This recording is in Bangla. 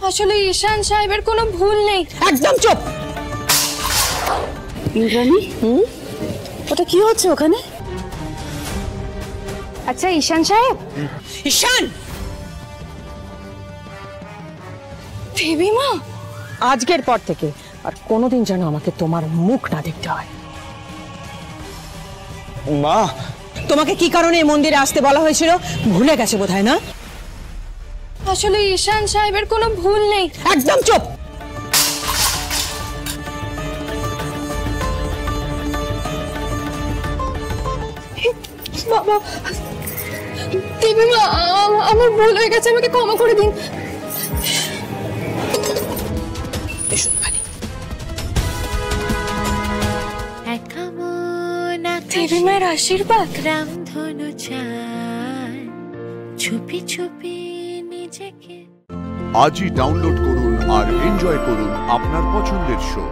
আসলে ঈশান সাহেবের কোনো ভুল নেই। একদম চুপ। ইন্দ্রাণী, ওটা কি হচ্ছে ওখানে? আচ্ছা ঈশান সাহেব। ঈশান! দেবীমা, আজকের পর থেকে আর কোনোদিন যেন আমাকে তোমার মুখ না দেখতে হয়। মা, তোমাকে কি কারণে এই মন্দিরে আসতে বলা হয়েছিল ভুলে গেছে বোধহয়, না? আসলে ঈশান সাহেবের কোনো ভুল নেই। একদম চুপ। বাবা, দেবীমা, আমার ভুল হয়ে গেছে, আমাকে ক্ষমা করে দিন। দেবীমার আশীর্বাদ। রামধনু চায় ছুপি ছুপি নিজেকে। আজই ডাউনলোড করুন আর এনজয় করুন আপনার পছন্দের শো।